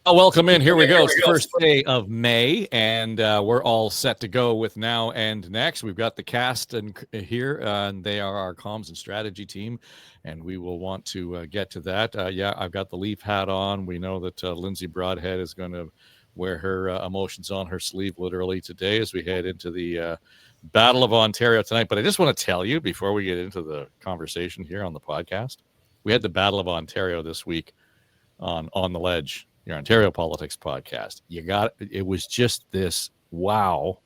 Welcome in. Here we go. It's the first day of May, and we're all set to go with Now and Next. We've got the cast here, and they are our comms and strategy team, and we will want to get to that. I've got the Leaf hat on. We know that Lindsay Broadhead is going to wear her emotions on her sleeve literally today as we head into the Battle of Ontario tonight. But I just want to tell you, before we get into the conversation here on the podcast, we had the Battle of Ontario this week on the Ledge, your Ontario Politics podcast. It was just this wow,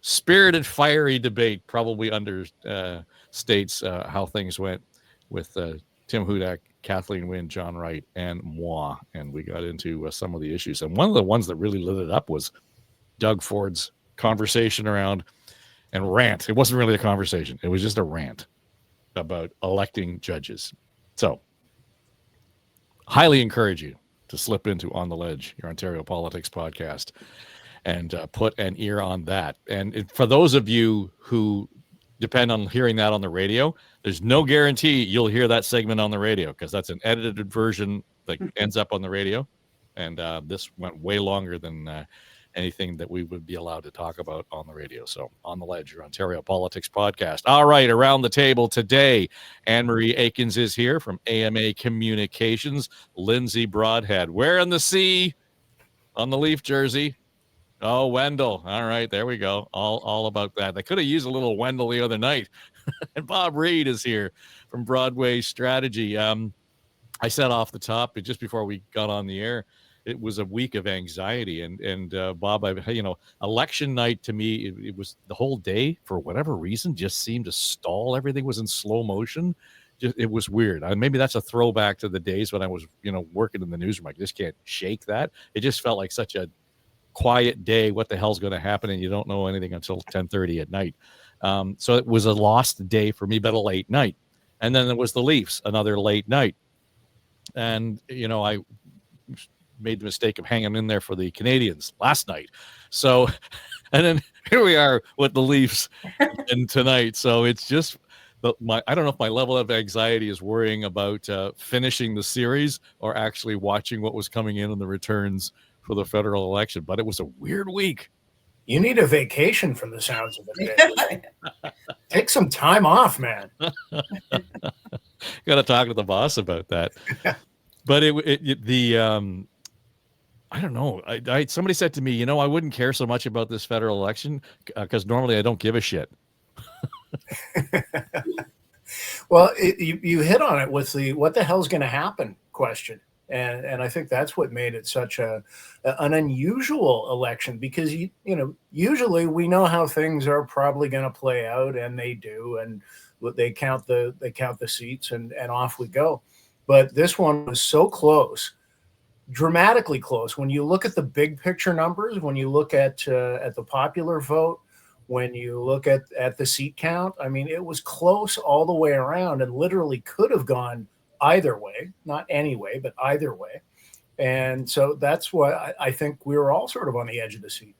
spirited, fiery debate. Probably understates how things went with Tim Hudak, Kathleen Wynne, John Wright, and moi. And we got into some of the issues. And one of the ones that really lit it up was Doug Ford's conversation around and rant. It wasn't really a conversation. It was just a rant about electing judges. So highly encourage you to slip into On the Ledge, your Ontario Politics podcast, and put an ear on that. And for those of you who depend on hearing that on the radio, there's no guarantee you'll hear that segment on the radio, because that's an edited version that ends up on the radio. And this went way longer than anything that we would be allowed to talk about on the radio. So On the Ledge, your Ontario Politics podcast. All right, around the table today, Anne-Marie Aikins is here from AMA Communications. Lindsay Broadhead, wearing the C on the Leaf jersey. Oh, Wendell. All right, there we go. All about that. They could have used a little Wendell the other night. And Bob Reid is here from Broadway Strategy. I said off the top, just before we got on the air, it was a week of anxiety, and Bob, election night to me, it was the whole day for whatever reason just seemed to stall. Everything was in slow motion. It was weird. Maybe that's a throwback to the days when I was, working in the newsroom. I just can't shake that. It just felt like such a quiet day. What the hell's going to happen? And you don't know anything until 10:30 at night. So it was a lost day for me, but a late night. And then there was the Leafs, another late night. And I made the mistake of hanging in there for the Canadians last night. So, and then here we are with the Leafs and tonight. So it's just I don't know if my level of anxiety is worrying about finishing the series or actually watching what was coming in the returns for the federal election. But it was a weird week. You need a vacation from the sounds of it. Take some time off, man. Got to talk to the boss about that. But I don't know. Somebody said to me, I wouldn't care so much about this federal election because normally I don't give a shit. Well, you hit on it with the what the hell's going to happen question. And I think that's what made it such an unusual election, because, usually we know how things are probably going to play out, and they do. And they count the seats and off we go. But this one was so close. Dramatically close. When you look at the big picture numbers, when you look at the popular vote, when you look at the seat count, I mean, it was close all the way around and literally could have gone either way, not any way, but either way. And so that's why I think we were all sort of on the edge of the seat.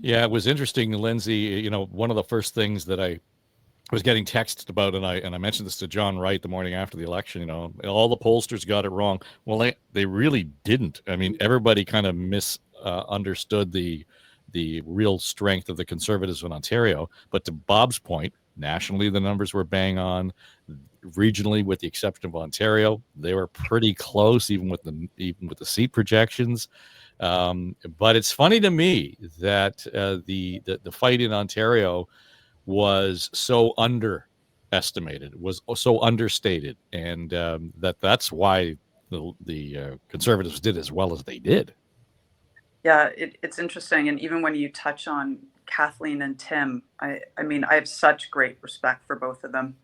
Yeah, it was interesting, Lindsay. One of the first things that I was getting texted about, and I mentioned this to John Wright the morning after the election, all the pollsters got it wrong. Well, they really didn't. I mean, everybody kind of misunderstood the real strength of the Conservatives in Ontario. But to Bob's point, nationally, the numbers were bang on. Regionally, with the exception of Ontario, they were pretty close, even with the seat projections. But it's funny to me that the fight in Ontario was so underestimated, was so understated, and that's why the Conservatives did as well as they did. Yeah, it's interesting. And even when you touch on Kathleen and Tim, I mean, I have such great respect for both of them.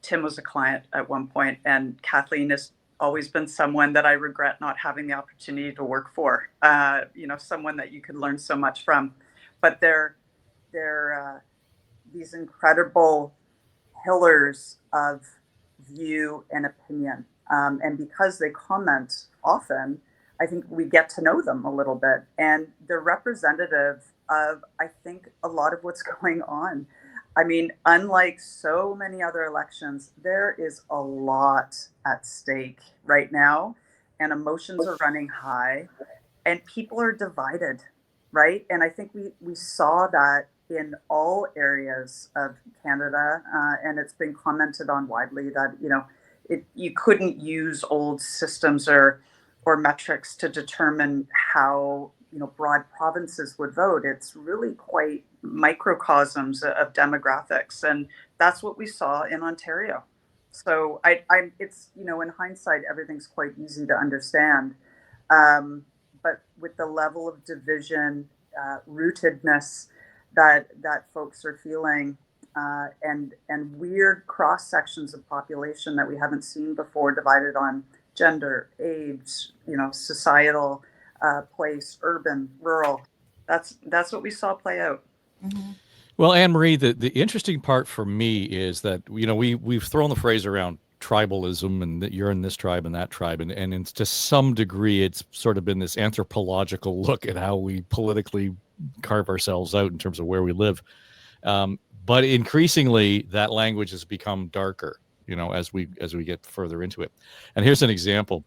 Tim was a client at one point, and Kathleen has always been someone that I regret not having the opportunity to work for. Someone that you could learn so much from. But they're these incredible pillars of view and opinion. And because they comment often, I think we get to know them a little bit. And they're representative of, I think, a lot of what's going on. I mean, unlike so many other elections, there is a lot at stake right now. and emotions are running high and people are divided, right? And I think we saw that in all areas of Canada, and it's been commented on widely that, you couldn't use old systems or metrics to determine how, broad provinces would vote. It's really quite microcosms of demographics, and that's what we saw in Ontario. So it's, in hindsight, everything's quite easy to understand. But with the level of division, rootedness that folks are feeling, and weird cross sections of population that we haven't seen before, divided on gender, age, societal place, urban, rural. That's what we saw play out. Mm-hmm. Well, Anne-Marie, the interesting part for me is that, we've thrown the phrase around tribalism and that you're in this tribe and that tribe. And it's, to some degree, it's sort of been this anthropological look at how we politically carve ourselves out in terms of where we live. But increasingly, that language has become darker, as we get further into it. And here's an example.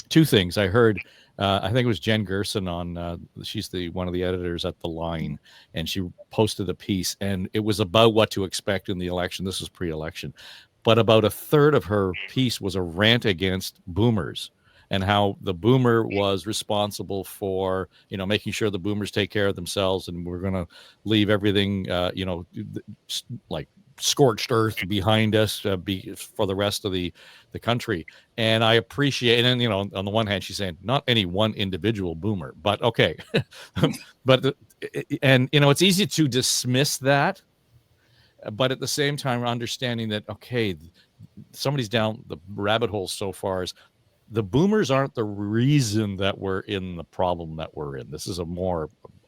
Two things I heard. I think it was Jen Gerson on. She's one of the editors at The Line, and she posted a piece, and it was about what to expect in the election. This was pre-election, but about a third of her piece was a rant against boomers and how the boomer was responsible for, making sure the boomers take care of themselves, and we're going to leave everything, like scorched earth behind us for the rest of the country. And I appreciate, and on the one hand, she's saying not any one individual boomer, but okay. But it's easy to dismiss that, but at the same time, understanding that, okay, somebody's down the rabbit hole so far as the boomers aren't the reason that we're in the problem that we're in. This is a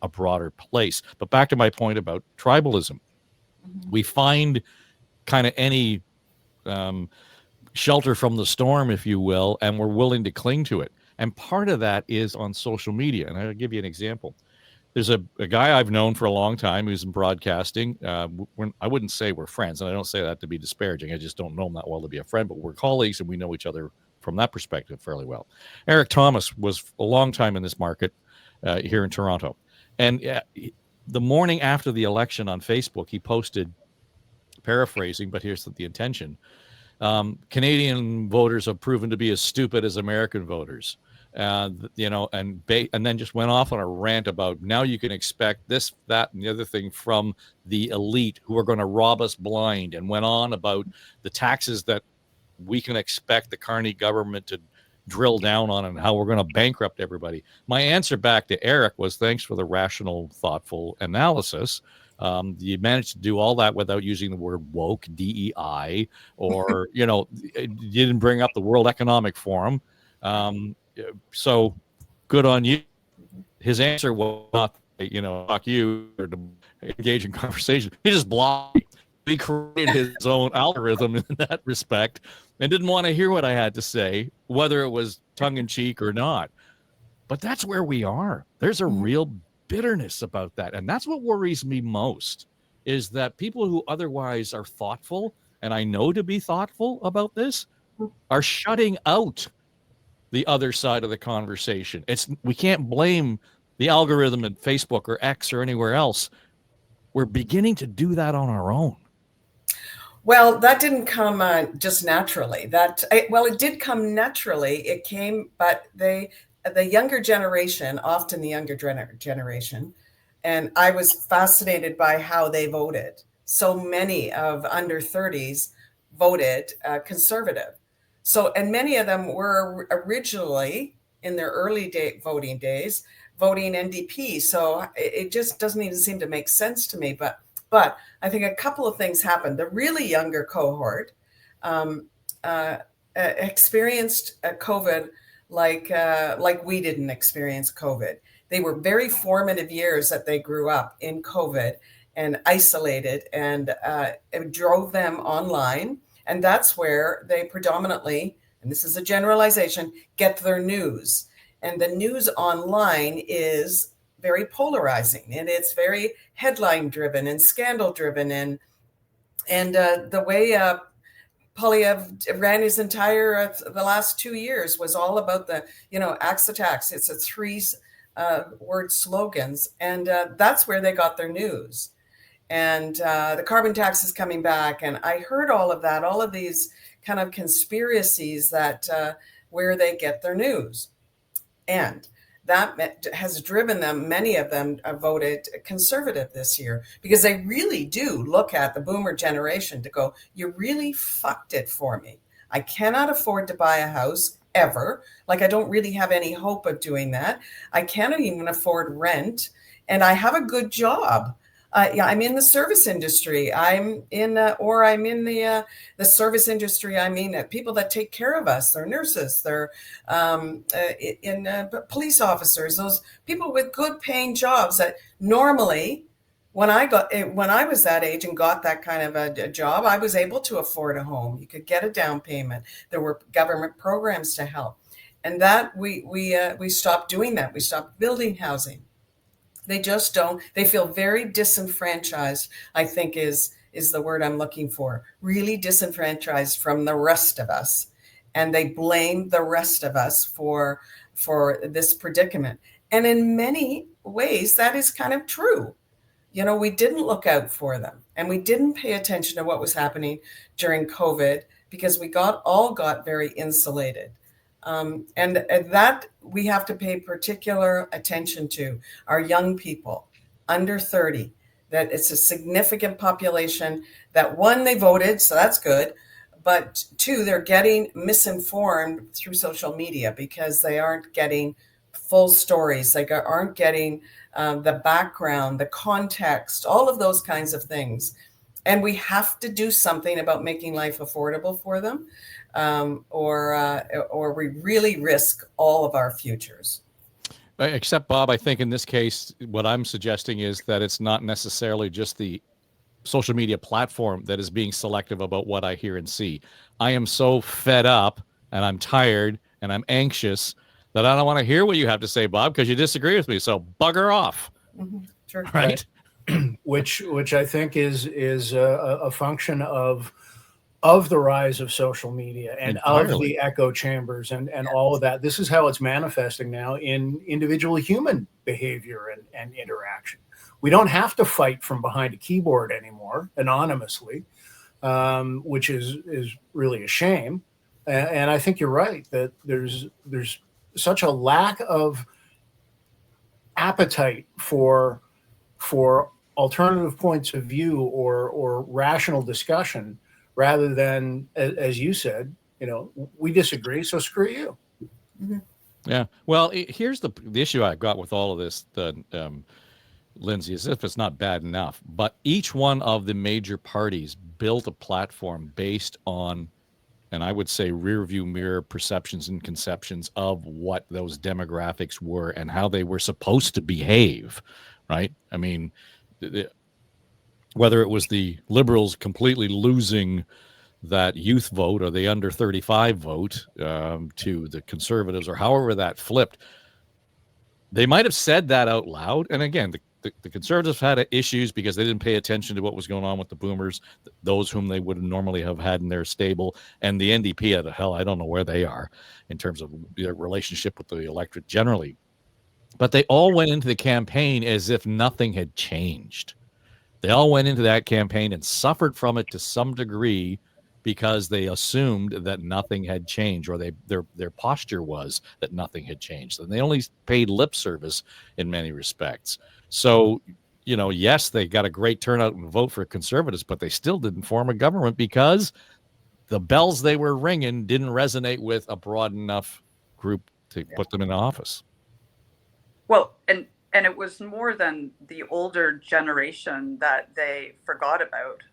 broader place. But back to my point about tribalism. We find kind of any shelter from the storm, if you will, and we're willing to cling to it. And part of that is on social media. And I'll give you an example. There's a guy I've known for a long time who's in broadcasting. I wouldn't say we're friends, and I don't say that to be disparaging. I just don't know him that well to be a friend, but we're colleagues and we know each other from that perspective fairly well. Eric Thomas was a long time in this market here in Toronto. And the morning after the election on Facebook, he posted, paraphrasing, but here's the intention. Canadian voters have proven to be as stupid as American voters. And then just went off on a rant about now you can expect this, that, and the other thing from the elite who are going to rob us blind, and went on about the taxes that we can expect the Carney government to drill down on and how we're going to bankrupt everybody. My answer back to Eric was, thanks for the rational, thoughtful analysis. You managed to do all that without using the word woke, DEI, or, you didn't bring up the World Economic Forum. So good on you. His answer was not, fuck you, or to engage in conversation. He just blocked me. He created his own algorithm in that respect and didn't want to hear what I had to say, whether it was tongue in cheek or not. But that's where we are. There's a real bitterness about that. And that's what worries me most, is that people who otherwise are thoughtful, and I know to be thoughtful about this, are shutting out the other side of the conversation. We can't blame the algorithm at Facebook or X or anywhere else. We're beginning to do that on our own. Well, that didn't come just naturally. It did come naturally. It came, but the younger generation, often the younger generation, and I was fascinated by how they voted. So many of under 30s voted conservative. So, and many of them were originally in their early voting days voting NDP. So it just doesn't even seem to make sense to me. But I think a couple of things happened. The really younger cohort experienced COVID like we didn't experience COVID. They were very formative years that they grew up in COVID and isolated, and it drove them online. And that's where they predominantly, and this is a generalization, get their news. And the news online is very polarizing, and it's very headline driven and scandal driven, and the way Polyev ran his entire, the last 2 years was all about the, axe attacks. It's a 3 word slogans. And that's where they got their news. And the carbon tax is coming back. And I heard all of that, all of these kind of conspiracies that where they get their news. And that has driven them, many of them voted conservative this year, because they really do look at the boomer generation to go, you really fucked it for me. I cannot afford to buy a house ever. Like, I don't really have any hope of doing that. I can't even afford rent. And I have a good job. I'm in the service industry. I'm in the service industry. I mean, people that take care of us. They're nurses. They're police officers. Those people with good paying jobs that normally, when I was that age and got that kind of a job, I was able to afford a home. You could get a down payment. There were government programs to help, and that we stopped doing that. We stopped building housing. They just don't. They feel very disenfranchised, I think is the word I'm looking for. Really disenfranchised from the rest of us. And they blame the rest of us for this predicament. And in many ways, that is kind of true. We didn't look out for them, and we didn't pay attention to what was happening during COVID, because we all got very insulated. And that we have to pay particular attention to our young people under 30, that it's a significant population that, one, they voted, so that's good. But 2, they're getting misinformed through social media because they aren't getting full stories. They aren't getting the background, the context, all of those kinds of things. And we have to do something about making life affordable for them. Or we really risk all of our futures. Except, Bob, I think in this case, what I'm suggesting is that it's not necessarily just the social media platform that is being selective about what I hear and see. I am so fed up, and I'm tired, and I'm anxious that I don't want to hear what you have to say, Bob, because you disagree with me. So bugger off. Mm-hmm. Sure. Right. Which I think is a function of the rise of social media and Entirely. of the echo chambers and all of that. This is how it's manifesting now in individual human behavior and interaction. We don't have to fight from behind a keyboard anymore anonymously, which is really a shame. And I think you're right that there's such a lack of appetite for alternative points of view or rational discussion, rather than, as you said, we disagree, so screw you. Mm-hmm. Yeah. Well, here's the issue I've got with all of this, Lindsay, as if it's not bad enough, but each one of the major parties built a platform based on, and I would say, rear view mirror perceptions and conceptions of what those demographics were and how they were supposed to behave, right? I mean, whether it was the Liberals completely losing that youth vote or the under 35 vote to the Conservatives, or however that flipped, they might have said that out loud. And again, the Conservatives had issues because they didn't pay attention to what was going on with the boomers, those whom they would normally have had in their stable. And the NDP, I don't know where they are in terms of their relationship with the electorate generally. But they all went into the campaign as if nothing had changed. They all went into that campaign and suffered from it to some degree because they assumed that nothing had changed, or their posture was that nothing had changed. And they only paid lip service in many respects. So, yes, they got a great turnout and vote for Conservatives, but they still didn't form a government because the bells they were ringing didn't resonate with a broad enough group to put them in office. Well, and it was more than the older generation that they forgot about.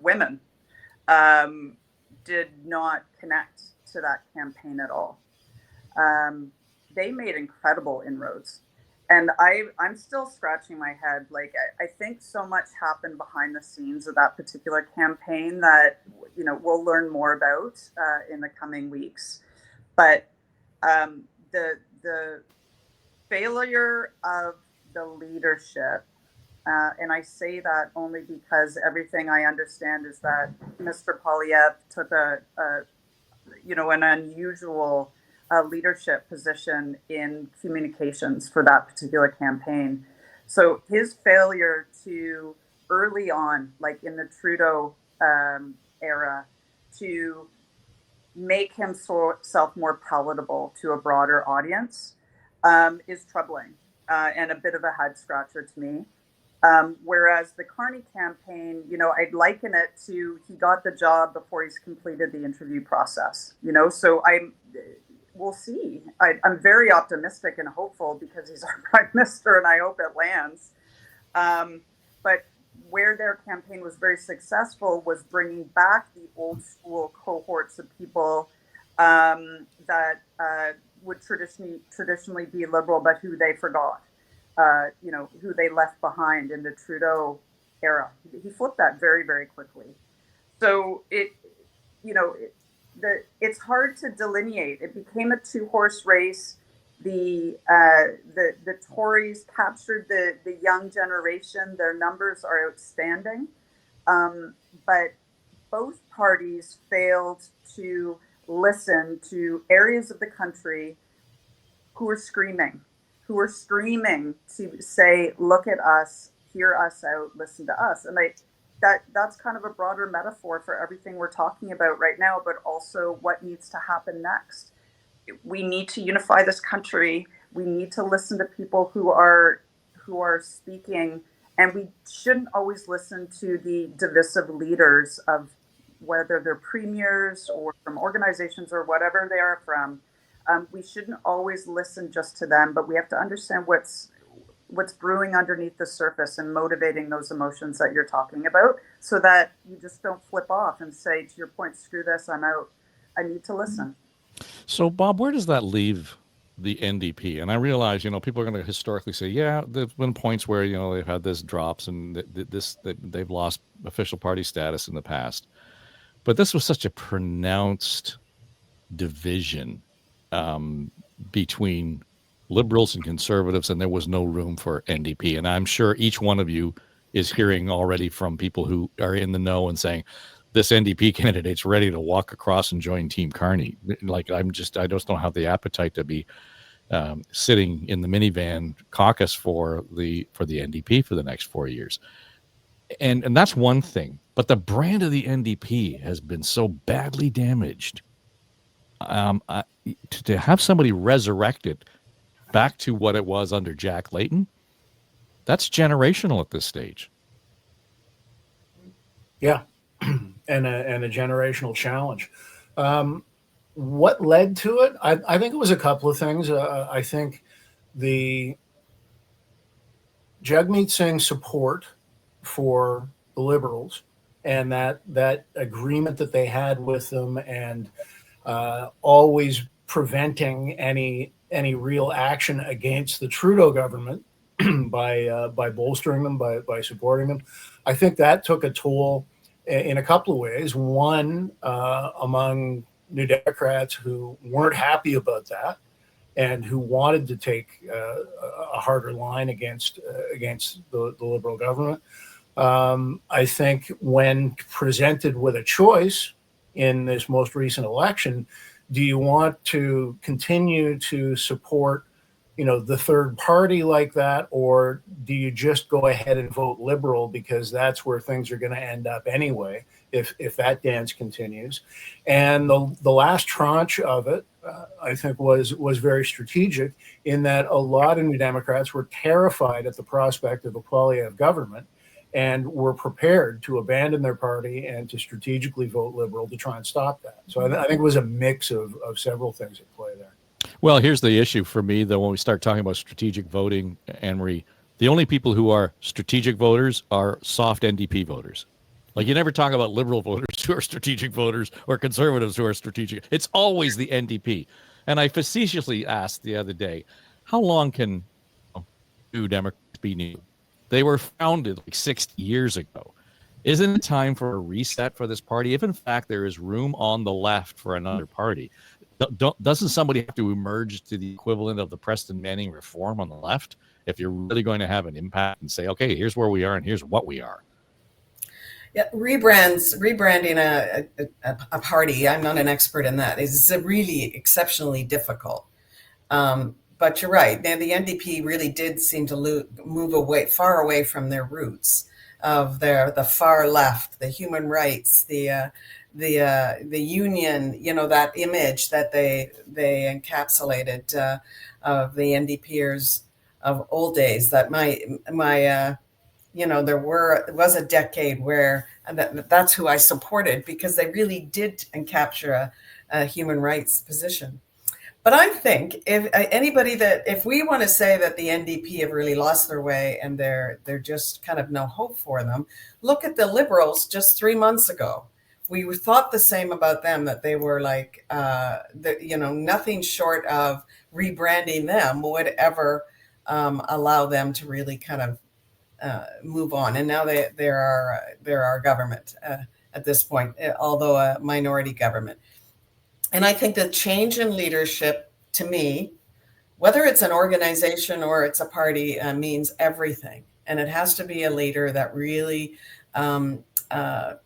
Women did not connect to that campaign at all. They made incredible inroads. And I'm still scratching my head. Like, I think so much happened behind the scenes of that particular campaign that, we'll learn more about in the coming weeks. But the failure of the leadership And I say that only because everything I understand is that Mr. Poilievre took an unusual leadership position in communications for that particular campaign. So his failure to early on, like in the Trudeau era, to make himself more palatable to a broader audience is troubling and a bit of a head scratcher to me. Whereas the Carney campaign, I'd liken it to he got the job before he's completed the interview process, so we'll see. I'm very optimistic and hopeful because he's our prime minister and I hope it lands. But where their campaign was very successful was bringing back the old school cohorts of people that would traditionally be liberal, but who they forgot. Who they left behind in the Trudeau era. He flipped that very, very quickly. So it's hard to delineate. It became a two-horse race. The Tories captured the young generation. Their numbers are outstanding, but both parties failed to listen to areas of the country who are screaming to say, look at us, hear us out, listen to us. And that's kind of a broader metaphor for everything we're talking about right now, but also what needs to happen next. We need to unify this country. We need to listen to people who are speaking, and we shouldn't always listen to the divisive leaders of whether they're premiers or from organizations or whatever they are from. We shouldn't always listen just to them, but we have to understand what's brewing underneath the surface and motivating those emotions that you're talking about, so that you just don't flip off and say, to your point, screw this, I'm out. I need to listen. So, Bob, where does that leave the NDP? And I realize, people are going to historically say, yeah, there's been points where, they've had this drops and they've lost official party status in the past. But this was such a pronounced division between liberals and conservatives, and there was no room for NDP. And I'm sure each one of you is hearing already from people who are in the know and saying, this NDP candidate's ready to walk across and join Team Carney. Like, I just don't have the appetite to be sitting in the minivan caucus for the NDP for the next 4 years. And that's one thing. But the brand of the NDP has been so badly damaged. To have somebody resurrected back to what it was under Jack Layton, that's generational at this stage. Yeah, and a generational challenge. What led to it? I think it was a couple of things. I think the Jagmeet Singh support for the Liberals and that agreement that they had with them, and always preventing any real action against the Trudeau government by bolstering them, by supporting them. I think that took a toll in a couple of ways. One, among New Democrats who weren't happy about that and who wanted to take a harder line against the Liberal government. I think when presented with a choice in this most recent election, do you want to continue to support, the third party like that, or do you just go ahead and vote Liberal because that's where things are going to end up anyway if that dance continues? And the last tranche of it, I think, was very strategic in that a lot of New Democrats were terrified at the prospect of a Poilievre government and were prepared to abandon their party and to strategically vote Liberal to try and stop that. So I think it was a mix of several things at play there. Well, here's the issue for me, though, when we start talking about strategic voting, Anne-Marie, the only people who are strategic voters are soft NDP voters. Like, you never talk about Liberal voters who are strategic voters or conservatives who are strategic. It's always the NDP. And I facetiously asked the other day, how long can New Democrats be new? They were founded like 60 years ago. Isn't it time for a reset for this party? If in fact there is room on the left for another party, Doesn't somebody have to emerge to the equivalent of the Preston Manning reform on the left if you're really going to have an impact and say, okay, here's where we are and here's what we are? Yeah, rebranding a party, I'm not an expert in that, is really exceptionally difficult. But you're right. Now, the NDP really did seem to move far away from their roots of the far left, the human rights, the union. That image that they encapsulated of the NDPers of old days. That there was a decade where that's who I supported, because they really did capture a human rights position. But I think if we want to say that the NDP have really lost their way and they're just kind of no hope for them, look at the Liberals just 3 months ago. We thought the same about them, that they were like, nothing short of rebranding them would ever allow them to really kind of move on. And now they're our government at this point, although a minority government. And I think the change in leadership, to me, whether it's an organization or it's a party, means everything. And it has to be a leader that really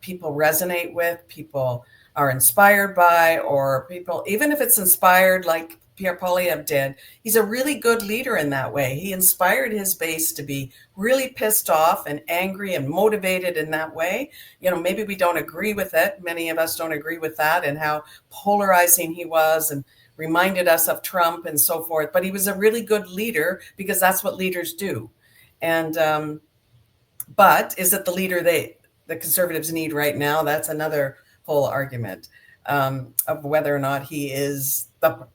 people resonate with, people are inspired by, or people, even if it's inspired like Pierre Poilievre did, he's a really good leader in that way. He inspired his base to be really pissed off and angry and motivated in that way. Maybe we don't agree with it. Many of us don't agree with that and how polarizing he was and reminded us of Trump and so forth. But he was a really good leader, because that's what leaders do. And but is it the leader the Conservatives need right now? That's another whole argument of whether or not he is the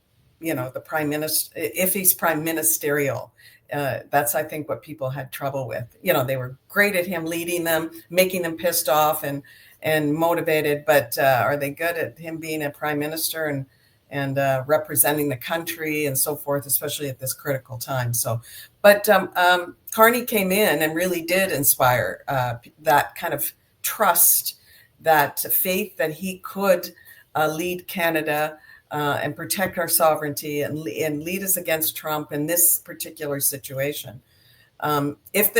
prime minister, if he's prime ministerial. That's, I think, what people had trouble with. They were great at him leading them, making them pissed off and motivated, but are they good at him being a prime minister and representing the country and so forth, especially at this critical time? So, but Carney came in and really did inspire that kind of trust, that faith that he could lead Canada and protect our sovereignty and lead us against Trump in this particular situation. If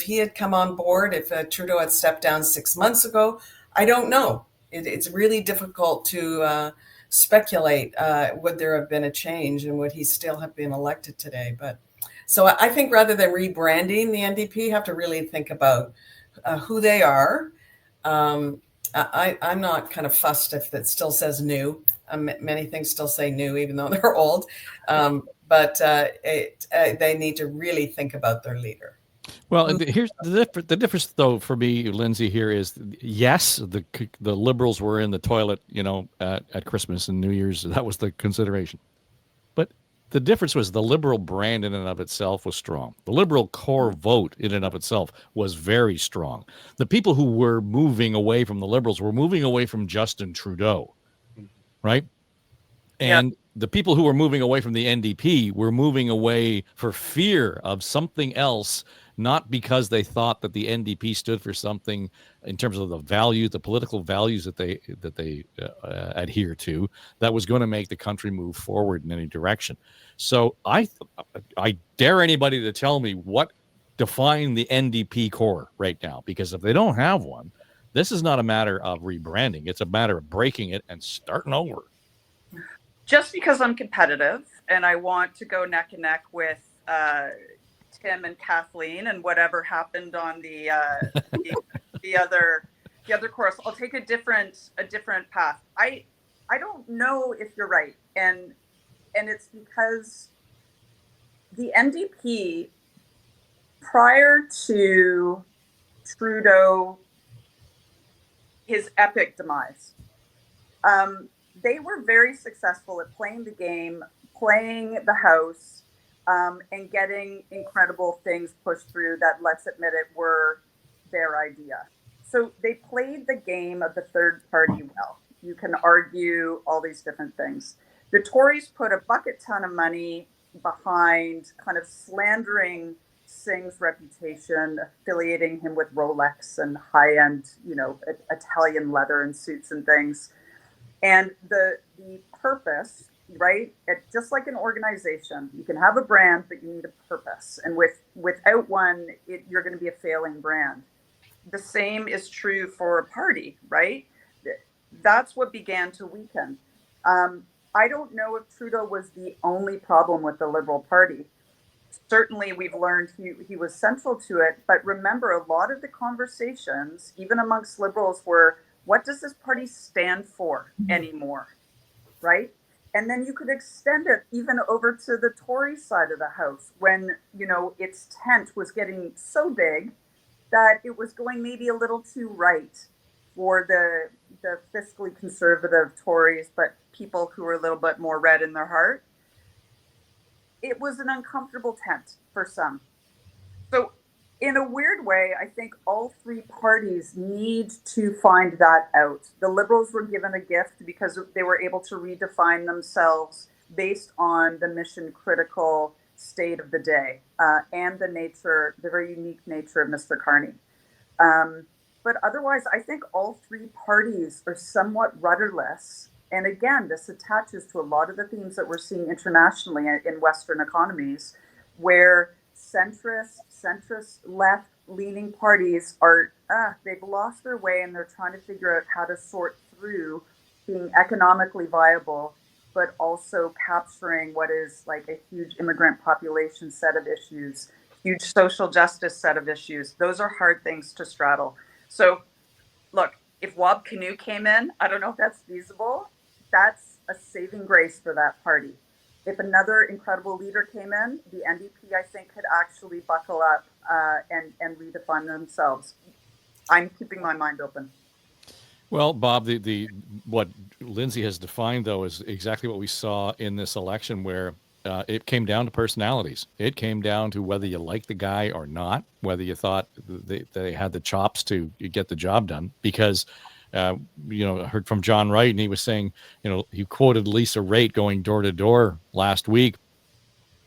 he had come on board, if Trudeau had stepped down 6 months ago, I don't know. It's really difficult to speculate. Would there have been a change, and would he still have been elected today? But so I think rather than rebranding the NDP, have to really think about who they are. I'm not kind of fussed if it still says new. Many things still say new, even though they're old. But they need to really think about their leader. Well, here's the difference, though, for me, Lindsay, here is, yes, the Liberals were in the toilet, at Christmas and New Year's. That was the consideration. But the difference was the Liberal brand in and of itself was strong. The Liberal core vote in and of itself was very strong. The people who were moving away from the Liberals were moving away from Justin Trudeau, right? And the people who were moving away from the NDP were moving away for fear of something else, not because they thought that the NDP stood for something in terms of the values, the political values that they adhere to, that was going to make the country move forward in any direction. So I dare anybody to tell me what defined the NDP core right now, because if they don't have one, this is not a matter of rebranding. It's a matter of breaking it and starting over. Just because I'm competitive and I want to go neck and neck with Tim and Kathleen and whatever happened on the other course, I'll take a different path. I don't know if you're right, and it's because the NDP, prior to Trudeau, his epic demise, they were very successful at playing the game, playing the house, and getting incredible things pushed through that, let's admit it, were their idea. So they played the game of the third party well. You can argue all these different things. The Tories put a bucket ton of money behind kind of slandering Singh's reputation, affiliating him with Rolex and high-end, Italian leather and suits and things. And the purpose, right? Just like an organization, you can have a brand, but you need a purpose. And without one, you're going to be a failing brand. The same is true for a party, right? That's what began to weaken. I don't know if Trudeau was the only problem with the Liberal Party. Certainly, we've learned he was central to it. But remember, a lot of the conversations, even amongst Liberals, were, what does this party stand for anymore, right? And then you could extend it even over to the Tory side of the house when, its tent was getting so big that it was going maybe a little too right for the fiscally conservative Tories, but people who were a little bit more red in their heart. It was an uncomfortable tent for some. So in a weird way, I think all three parties need to find that out. The Liberals were given a gift because they were able to redefine themselves based on the mission critical state of the day and the very unique nature of Mr. Carney. But otherwise, I think all three parties are somewhat rudderless. And again, this attaches to a lot of the themes that we're seeing internationally in Western economies, where centrist left-leaning parties are, they've lost their way and they're trying to figure out how to sort through being economically viable, but also capturing what is like a huge immigrant population set of issues, huge social justice set of issues. Those are hard things to straddle. So look, if Wab Kinew came in, I don't know if that's feasible. That's a saving grace for that party. If another incredible leader came in, the NDP, I think, could actually buckle up and redefine themselves. I'm keeping my mind open. Well, Bob, the what Lindsay has defined, though, is exactly what we saw in this election, where it came down to personalities. It came down to whether you liked the guy or not, whether you thought they had the chops to get the job done. Because, I heard from John Wright, and he was saying, he quoted Lisa Raitt going door to door last week.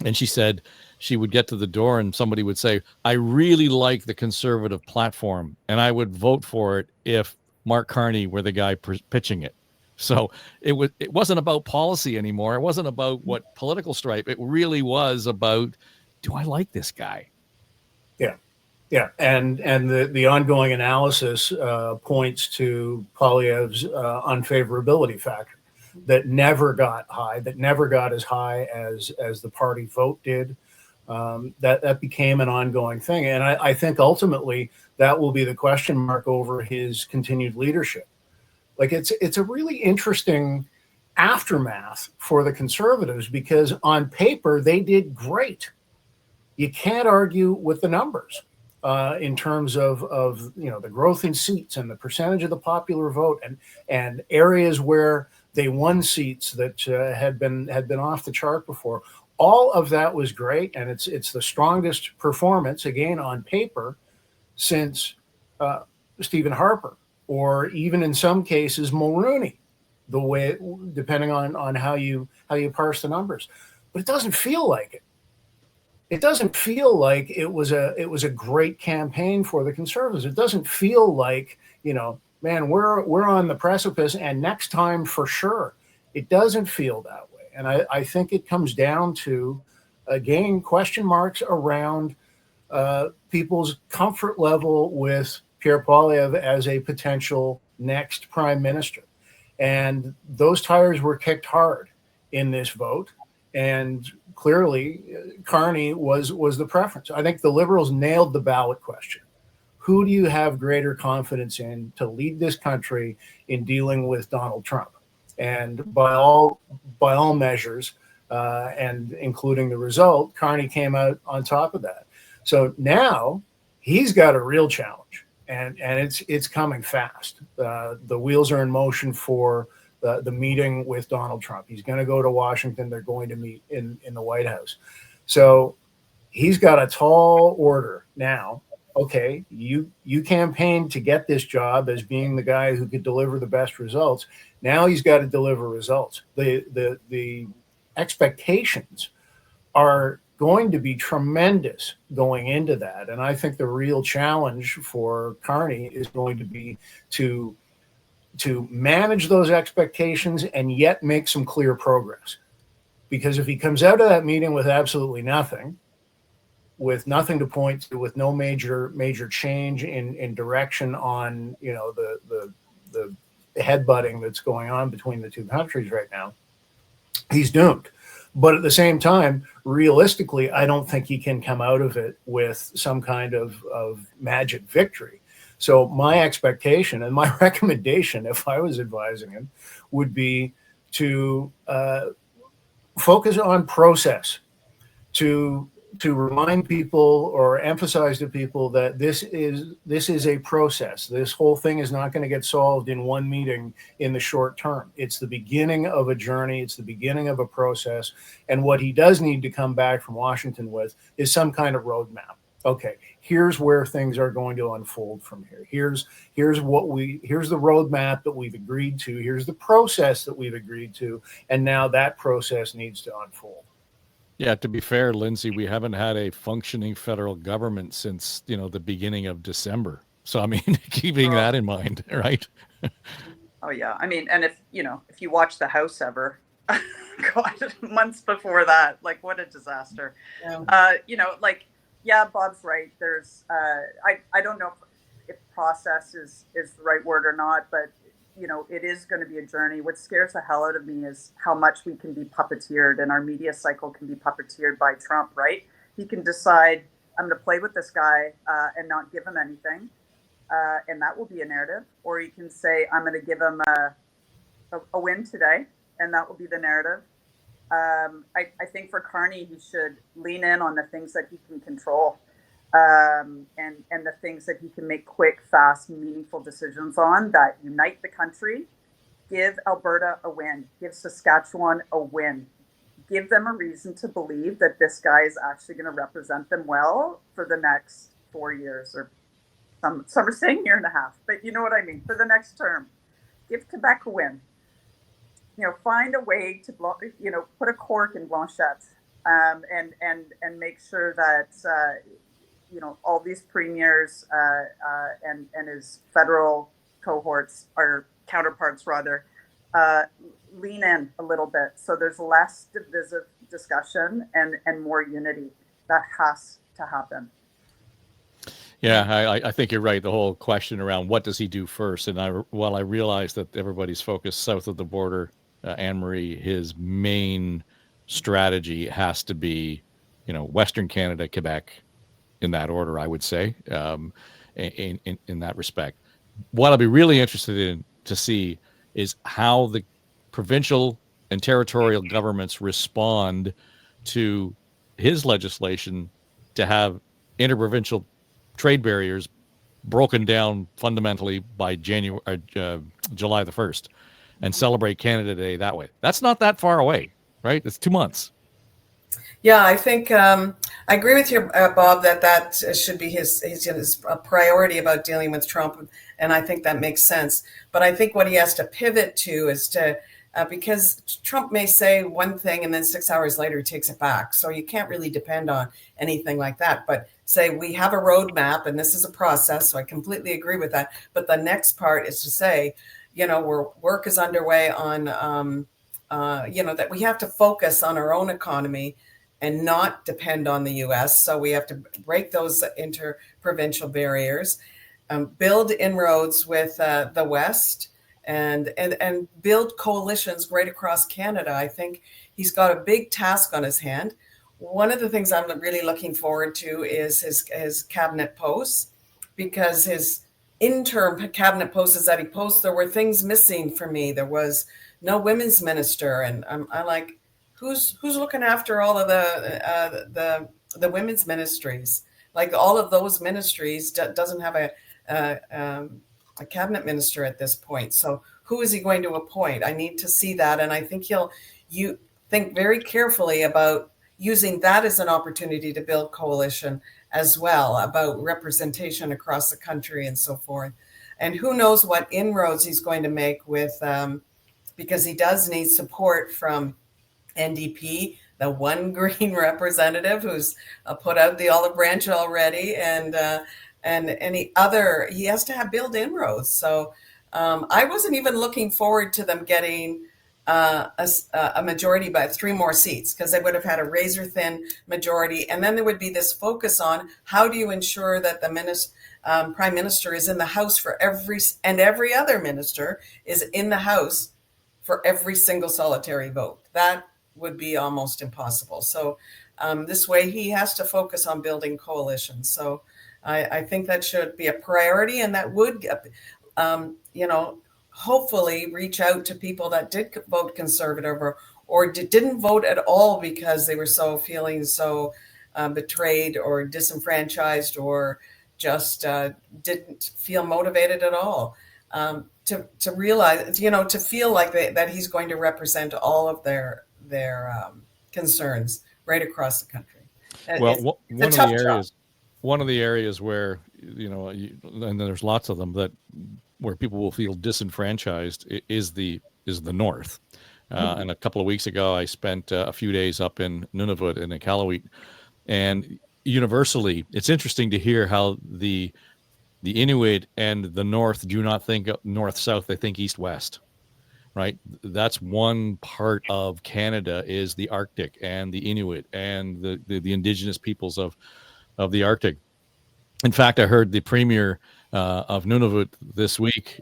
And she said she would get to the door and somebody would say, I really like the Conservative platform and I would vote for it if Mark Carney were the guy pitching it. So it wasn't about policy anymore. It wasn't about what political stripe. It really was about, do I like this guy? Yeah. Yeah. And the ongoing analysis points to Poilievre's unfavorability factor that never got high, that never got as high as the party vote did. That became an ongoing thing. And I think ultimately that will be the question mark over his continued leadership. Like it's a really interesting aftermath for the Conservatives because on paper they did great. You can't argue with the numbers in terms of the growth in seats and the percentage of the popular vote and areas where they won seats that had been off the chart before. All of that was great, and it's the strongest performance again on paper since Stephen Harper, or even in some cases Mulroney, the way depending on how you parse the numbers. But it doesn't feel like it. It doesn't feel like it was a great campaign for the Conservatives. It doesn't feel like, man, we're on the precipice and next time for sure. It doesn't feel that way. And I think it comes down to, again, question marks around people's comfort level with Pierre Poilievre as a potential next prime minister. And those tires were kicked hard in this vote. And clearly, Carney was the preference. I think the Liberals nailed the ballot question. Who do you have greater confidence in to lead this country in dealing with Donald Trump? And by all measures, and including the result, Carney came out on top of that. So now he's got a real challenge, and it's coming fast. The wheels are in motion for the meeting with Donald Trump. He's going to go to Washington. They're going to meet in the White House. So he's got a tall order now. Okay, you campaigned to get this job as being the guy who could deliver the best results. Now he's got to deliver results. The expectations are going to be tremendous going into that. And I think the real challenge for Carney is going to be to to manage those expectations and yet make some clear progress. Because if he comes out of that meeting with absolutely nothing, with nothing to point to, with no major change in direction on, you know, the headbutting that's going on between the two countries right now, he's doomed. But at the same time, realistically, I don't think he can come out of it with some kind of magic victory. So my expectation and my recommendation, if I was advising him, would be to focus on process, to remind people or emphasize to people that this is a process. This whole thing is not going to get solved in one meeting in the short term. It's the beginning of a journey. It's the beginning of a process. And what he does need to come back from Washington with is some kind of roadmap. Okay, here's where things are going to unfold from here. Here's the roadmap that we've agreed to. Here's the process that we've agreed to. And now that process needs to unfold. Yeah, to be fair, Lindsay, we haven't had a functioning federal government since, you know, the beginning of December. So, I mean, keeping that in mind, right? Oh, yeah. I mean, and if you watch the House ever, God, months before that, like, what a disaster. Yeah. Yeah, Bob's right. There's, I don't know if process is the right word or not, but, you know, it is going to be a journey. What scares the hell out of me is how much we can be puppeteered, and our media cycle can be puppeteered by Trump, right? He can decide, I'm going to play with this guy and not give him anything. And that will be a narrative. Or he can say, I'm going to give him a win today, and that will be the narrative. I think for Carney, he should lean in on the things that he can control, and the things that he can make quick, fast, meaningful decisions on that unite the country. Give Alberta a win. Give Saskatchewan a win. Give them a reason to believe that this guy is actually going to represent them well for the next 4 years, or some are saying year and a half, but you know what I mean, for the next term. Give Quebec a win. You know, find a way to put a cork in Blanchette, and make sure that all these premiers and his federal counterparts lean in a little bit, so there's less divisive discussion and more unity. That has to happen. Yeah, I think you're right. The whole question around what does he do first, and while I realize that everybody's focused south of the border, Anne-Marie, his main strategy has to be, Western Canada, Quebec, in that order, I would say, in that respect. What I'll be really interested in to see is how the provincial and territorial governments respond to his legislation to have interprovincial trade barriers broken down fundamentally by July the 1st. And celebrate Canada Day that way. That's not that far away, right? It's 2 months. Yeah, I think I agree with you, Bob, that should be his priority about dealing with Trump, and I think that makes sense. But I think what he has to pivot to is to because Trump may say one thing and then 6 hours later he takes it back, so you can't really depend on anything like that. But say we have a roadmap and this is a process, so I completely agree with that. But the next part is to say, work is underway on, that we have to focus on our own economy and not depend on the U.S. So we have to break those interprovincial barriers, build inroads with the West, and build coalitions right across Canada. I think he's got a big task on his hand. One of the things I'm really looking forward to is his cabinet posts, because his interim cabinet posts that he posts, there were things missing for me. There was no women's minister, and I'm like, who's looking after all of the women's ministries? Like, all of those ministries doesn't have a cabinet minister at this point. So who is he going to appoint? I need to see that, and I think you think very carefully about using that as an opportunity to build coalition as well, about representation across the country and so forth. And who knows what inroads he's going to make with, because he does need support from NDP, the one Green representative who's put out the olive branch already, and any other, he has to build inroads. So I wasn't even looking forward to them getting a majority by 3 more seats, because they would have had a razor thin majority, and then there would be this focus on how do you ensure that the Prime Minister is in the House for every other minister is in the House for every single solitary vote. That would be almost impossible. So this way he has to focus on building coalitions. So I think that should be a priority, and that would, hopefully reach out to people that did vote Conservative or didn't vote at all because they were feeling so betrayed or disenfranchised, or just didn't feel motivated at all. To realize, to feel like that he's going to represent all of their concerns right across the country. Well, one of the areas where, and there's lots of them, where people will feel disenfranchised is the North. And a couple of weeks ago, I spent a few days up in Nunavut and in Iqaluit, and universally, it's interesting to hear how the Inuit and the North do not think north-south; they think east-west. Right? That's one part of Canada, is the Arctic and the Inuit and the indigenous peoples of the Arctic. In fact, I heard the premier of Nunavut this week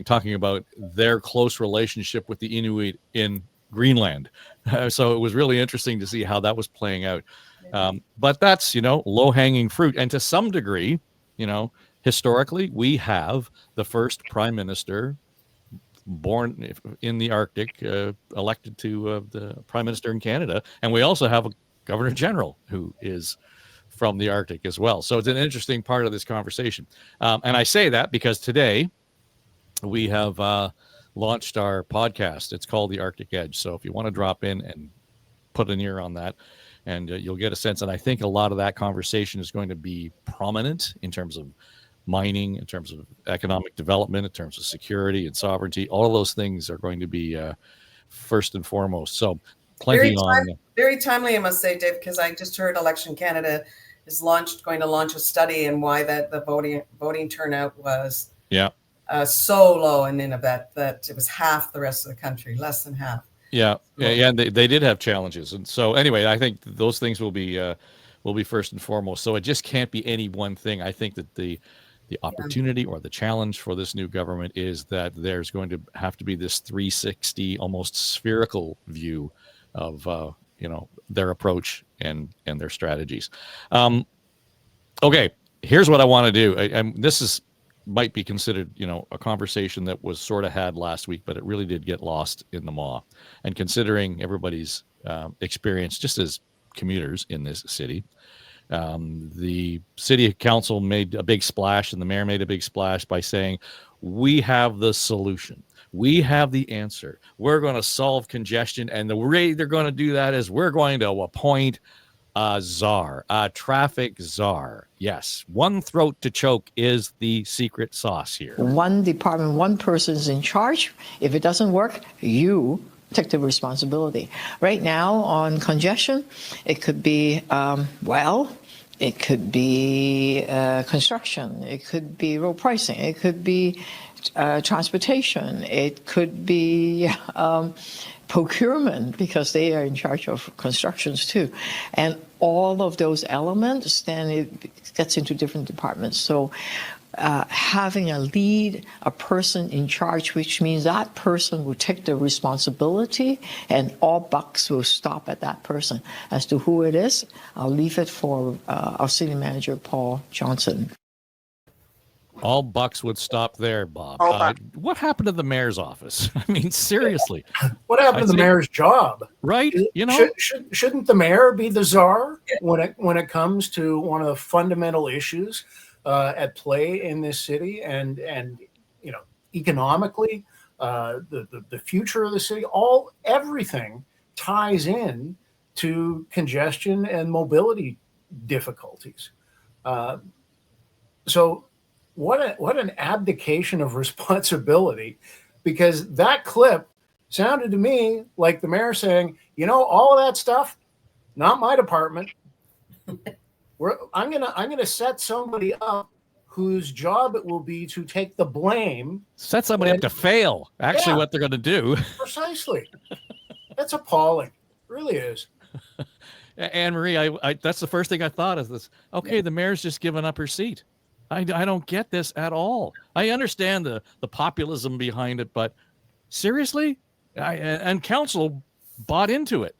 talking about their close relationship with the Inuit in Greenland. So it was really interesting to see how that was playing out. But that's, low-hanging fruit. And to some degree, historically, we have the first prime minister born in the Arctic, elected to the prime minister in Canada. And we also have a governor general who is from the Arctic as well. So it's an interesting part of this conversation. And I say that because today we have launched our podcast. It's called The Arctic Edge. So if you want to drop in and put an ear on that, and you'll get a sense. And I think a lot of that conversation is going to be prominent in terms of mining, in terms of economic development, in terms of security and sovereignty. All of those things are going to be first and foremost. So plenty very timely, I must say, Dave, because I just heard Election Canada is going to launch a study and why that the voting turnout was so low in Nunavut that it was half the rest of the country, less than half. Yeah, and they did have challenges, and so anyway, I think those things will be first and foremost. So it just can't be any one thing. I think that the opportunity or the challenge for this new government is that there's going to have to be this 360, almost spherical view of their approach and their strategies. Okay, here's what I want to do. This might be considered, a conversation that was sort of had last week, but it really did get lost in the maw. And considering everybody's experience just as commuters in this city, the city council made a big splash and the mayor made a big splash by saying, we have the solution. We have the answer. We're going to solve congestion. And the way they're going to do that is we're going to appoint a czar, a traffic czar. Yes, one throat to choke is the secret sauce here. One department, one person is in charge. If it doesn't work, you take the responsibility. Right now on congestion, it could be, it could be construction. It could be road pricing. It could be transportation. It could be procurement, because they are in charge of constructions too. And all of those elements, then it gets into different departments. So having a lead, a person in charge, which means that person will take the responsibility and all bucks will stop at that person. As to who it is, I'll leave it for our city manager, Paul Johnson. All bucks would stop there, Bob. What happened to the mayor's office? I mean, seriously. What happened to the mayor's job? Right? Shouldn't the mayor be the czar when it comes to one of the fundamental issues at play in this city, and economically, the future of the city, everything ties in to congestion and mobility difficulties. So what an abdication of responsibility, because that clip sounded to me like the mayor saying, all of that stuff, not my department. I'm gonna set somebody up whose job it will be to take the blame. Set somebody up to fail. Actually, Yeah. what they're going to do. Precisely. That's appalling. It really is. Anne Marie, I that's the first thing I thought is this. Okay, the mayor's just given up her seat. I don't get this at all. I understand the populism behind it, but seriously, and council bought into it.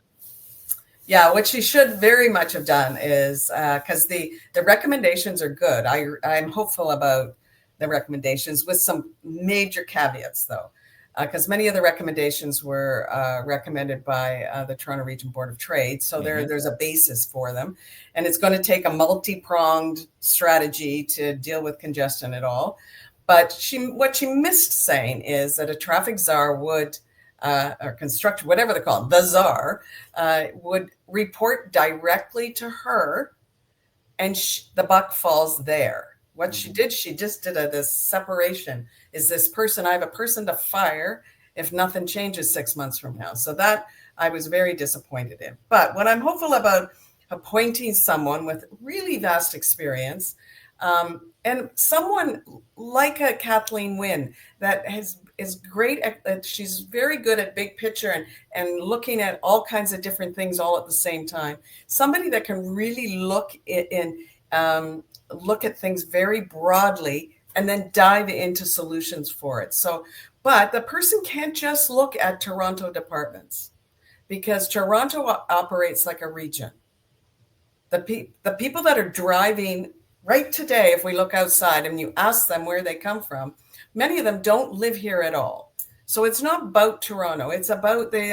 Yeah, what she should very much have done is because the recommendations are good. I'm hopeful about the recommendations with some major caveats, though, because many of the recommendations were recommended by the Toronto Region Board of Trade. So there's a basis for them. And it's going to take a multi-pronged strategy to deal with congestion at all. But what she missed saying is that a traffic czar would, or construction, whatever they're called, the czar, would report directly to her, and the buck falls there. What she just did this separation. Is this person, I have a person to fire if nothing changes 6 months from now. So that I was very disappointed in. But what I'm hopeful about appointing someone with really vast experience, and someone like a Kathleen Wynne that is great at, she's very good at big picture and looking at all kinds of different things all at the same time. Somebody that can really look at things very broadly and then dive into solutions for it. So, but the person can't just look at Toronto departments, because Toronto operates like a region. The people that are driving right today, if we look outside and you ask them where they come from, many of them don't live here at all. So it's not about Toronto. It's about they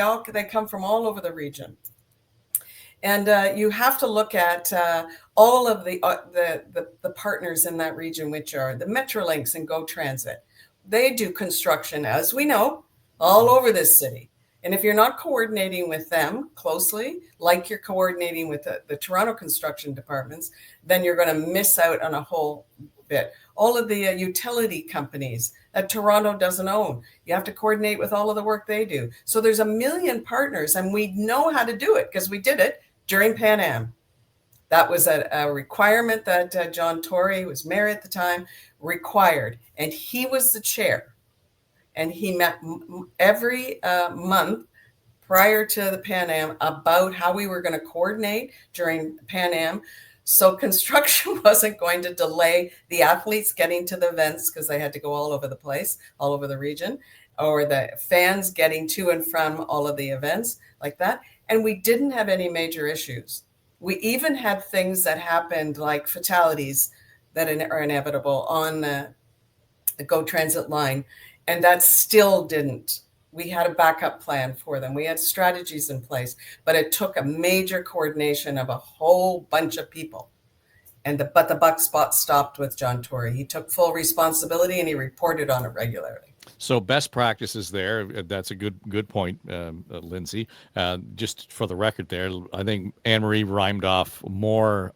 come from all over the region. And you have to look at all of the partners in that region, which are the Metrolinx and Go Transit. They do construction, as we know, all over this city. And if you're not coordinating with them closely, like you're coordinating with the Toronto construction departments, then you're going to miss out on a whole bit. All of the utility companies that Toronto doesn't own, you have to coordinate with all of the work they do. So there's a million partners, and we know how to do it because we did it during Pan Am. That was a requirement that John Tory, who was mayor at the time, required. And he was the chair. And he met every month prior to the Pan Am about how we were going to coordinate during Pan Am. So construction wasn't going to delay the athletes getting to the events because they had to go all over the place, all over the region, or the fans getting to and from all of the events like that. And we didn't have any major issues. We even had things that happened like fatalities that are inevitable on the Go Transit line. And that still didn't. We had a backup plan for them. We had strategies in place, but it took a major coordination of a whole bunch of people. But the buck stopped with John Tory. He took full responsibility and he reported on it regularly. So best practices there. That's a good point, Lindsay. Just for the record there, I think Anne Marie rhymed off more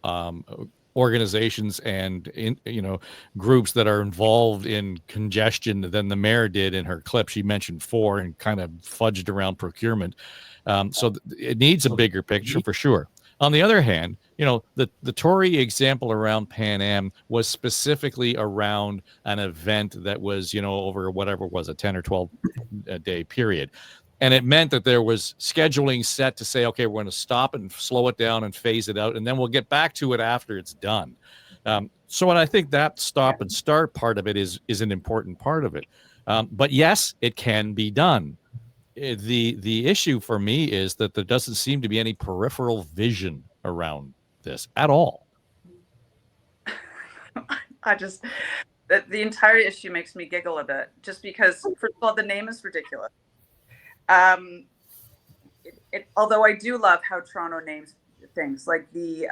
organizations and groups that are involved in congestion than the mayor did in her clip. She mentioned 4 and kind of fudged around procurement. So it needs a bigger picture for sure. On the other hand, the Tory example around Pan Am was specifically around an event that was, over whatever it was, a 10 or 12 day period. And it meant that there was scheduling set to say, okay, we're going to stop and slow it down and phase it out, and then we'll get back to it after it's done. So I think that stop and start part of it is an important part of it. But yes, it can be done. The issue for me is that there doesn't seem to be any peripheral vision around this at all. The entire issue makes me giggle a bit, just because, first of all, the name is ridiculous. Although I do love how Toronto names things, like the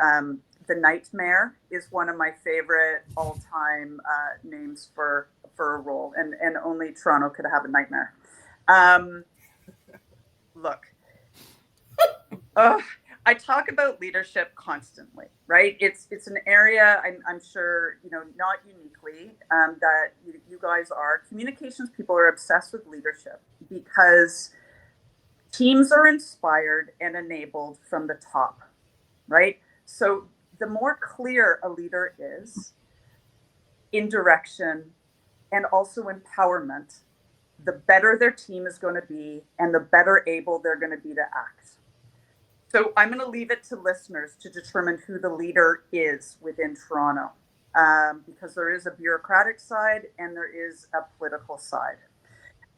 Nightmare is one of my favorite all-time names for a role, and only Toronto could have a nightmare. Look, I talk about leadership constantly, right? It's an area I'm sure not uniquely that you guys are. Communications people are obsessed with leadership because teams are inspired and enabled from the top, right? So the more clear a leader is, in direction, and also empowerment, the better their team is going to be and the better able they're going to be to act. So I'm going to leave it to listeners to determine who the leader is within Toronto, because there is a bureaucratic side and there is a political side.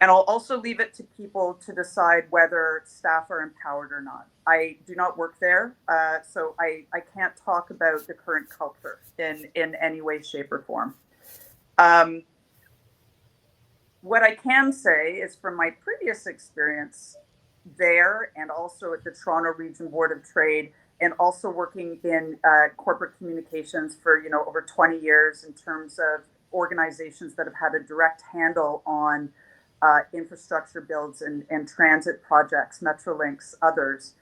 And I'll also leave it to people to decide whether staff are empowered or not. I do not work there, so I can't talk about the current culture in any way, shape, or form. What I can say is from my previous experience there, and also at the Toronto Region Board of Trade, and also working in corporate communications for over 20 years in terms of organizations that have had a direct handle on infrastructure builds and transit projects, Metrolinx, others.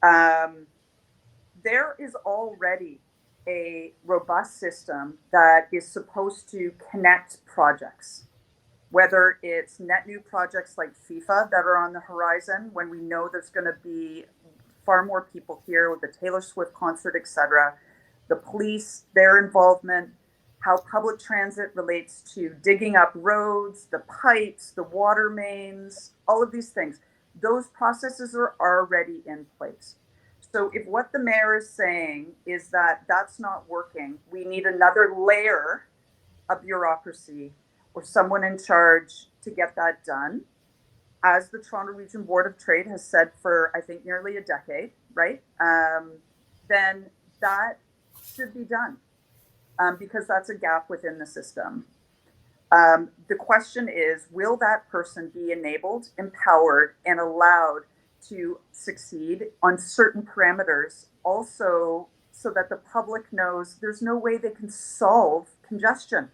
There is already a robust system that is supposed to connect projects, whether it's net new projects like FIFA that are on the horizon, when we know there's going to be far more people here with the Taylor Swift concert, etc., the police, their involvement, how public transit relates to digging up roads, the pipes, the water mains, all of these things. Those processes are already in place. So if what the mayor is saying is that that's not working, we need another layer of bureaucracy or someone in charge to get that done, as the Toronto Region Board of Trade has said for, I think, nearly a decade, right? Then that should be done. Because that's a gap within the system. The question is, will that person be enabled, empowered, and allowed to succeed on certain parameters, also so that the public knows there's no way they can solve congestion.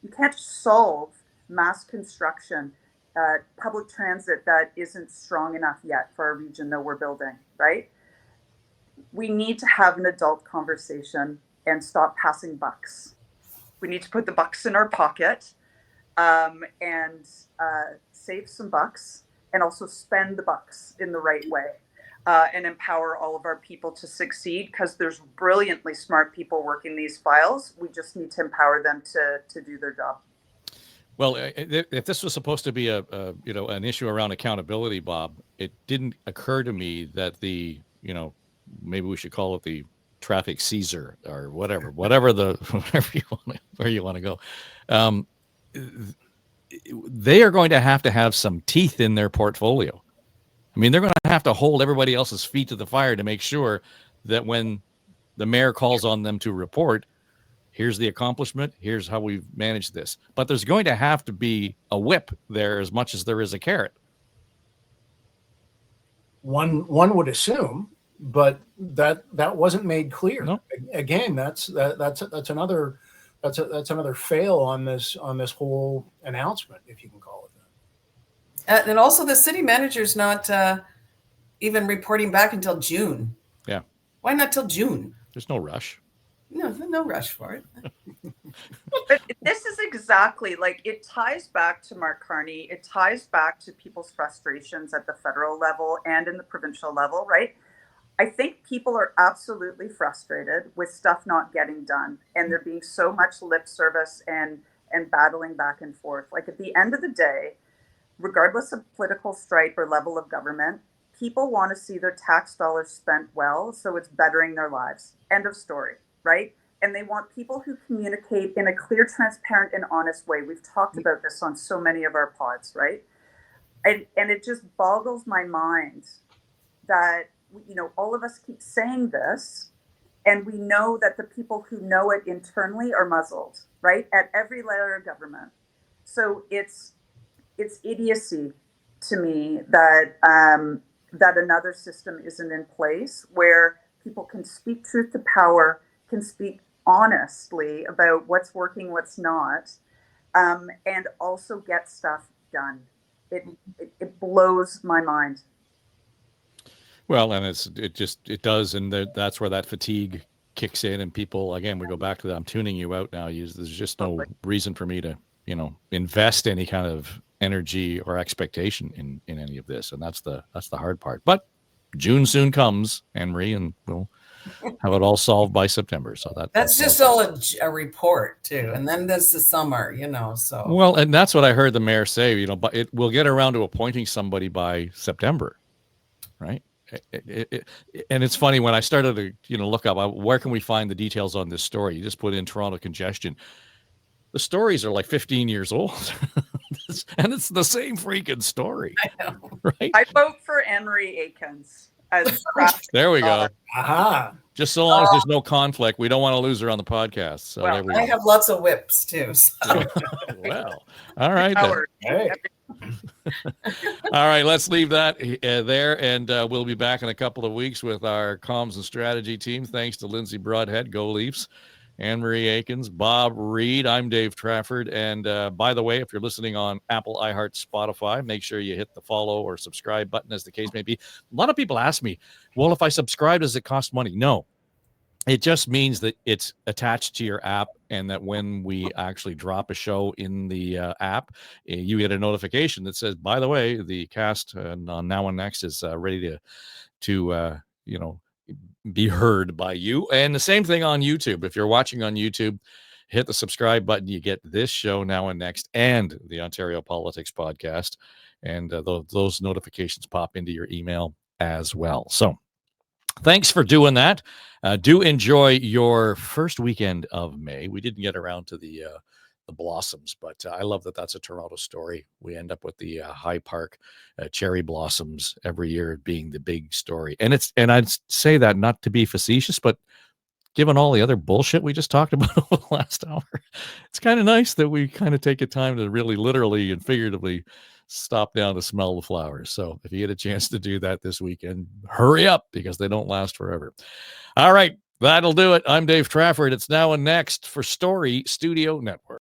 You can't solve mass construction, public transit that isn't strong enough yet for our region that we're building, right? We need to have an adult conversation and stop passing bucks. We need to put the bucks in our pocket and save some bucks, and also spend the bucks in the right way and empower all of our people to succeed, because there's brilliantly smart people working these files. We just need to empower them to do their job. Well, if this was supposed to be an issue around accountability, Bob, it didn't occur to me that maybe we should call it the traffic Caesar or whatever where you want to go. They are going to have some teeth in their portfolio. I mean, they're going to have to hold everybody else's feet to the fire to make sure that when the mayor calls on them to report, here's the accomplishment, here's how we've managed this. But there's going to have to be a whip there as much as there is a carrot. One would assume, but that wasn't made clear. No. Again, that's another fail on this whole announcement, if you can call it that. And also, the city manager's not even reporting back until June. Yeah. Why not till June? There's no rush. No rush for it. But this is exactly, it ties back to Mark Carney. It ties back to people's frustrations at the federal level and in the provincial level, right? I think people are absolutely frustrated with stuff not getting done, and there being so much lip service and battling back and forth. At the end of the day, regardless of political stripe or level of government, people want to see their tax dollars spent well, so it's bettering their lives. End of story, right? And they want people who communicate in a clear, transparent, and honest way. We've talked about this on so many of our pods, right? And it just boggles my mind that all of us keep saying this, and we know that the people who know it internally are muzzled, right, at every layer of government. So it's idiocy to me that that another system isn't in place where people can speak truth to power, can speak honestly about what's working, what's not, and also get stuff done. It blows my mind. Well, and it does, and that's where that fatigue kicks in, and people, again, we go back to that. I'm tuning you out now. There's just no reason for me to, invest any kind of energy or expectation in any of this, and that's the hard part. But June soon comes, Anne-Marie, and we'll have it all solved by September. So that's just all a report too, and then there's the summer, So well, and that's what I heard the mayor say. But we'll get around to appointing somebody by September, right? And it's funny when I started to look up where can we find the details on this story. You just put in Toronto congestion. The stories are like 15 years old, and it's the same freaking story. I know. Right? I vote for Anne-Marie Aikins as there we go. Aha. Just so long as there's no conflict, we don't want to lose her on the podcast. So Well, there we I go. have lots of whips too. So. Well, all right. Then. Hey. All right, let's leave that there, and we'll be back in a couple of weeks with our comms and strategy team. Thanks to Lindsay Broadhead, Go Leafs, Anne-Marie Aikins, Bob Reid. I'm Dave Trafford, and by the way, if you're listening on Apple, iHeart, Spotify, make sure you hit the follow or subscribe button, as the case may be. A lot of people ask me, well, if I subscribe, does it cost money? No. It just means that it's attached to your app, and that when we actually drop a show in the app, you get a notification that says, by the way, the cast on Now and Next is ready to be heard by you. And the same thing on YouTube. If you're watching on YouTube, hit the subscribe button. You get this show, Now and Next, and the Ontario Politics Podcast. And those notifications pop into your email as well. So thanks for doing that. Do enjoy your first weekend of May. We didn't get around to the blossoms, but I love that that's a Toronto story. We end up with the High Park cherry blossoms every year being the big story. And I'd say that not to be facetious, but given all the other bullshit we just talked about over the last hour, it's kind of nice that we kind of take a time to really literally and figuratively stop down to smell the flowers. So if you get a chance to do that this weekend, hurry up, because they don't last forever. All right, that'll do it. I'm Dave Trafford. It's Now and Next for Story Studio Network.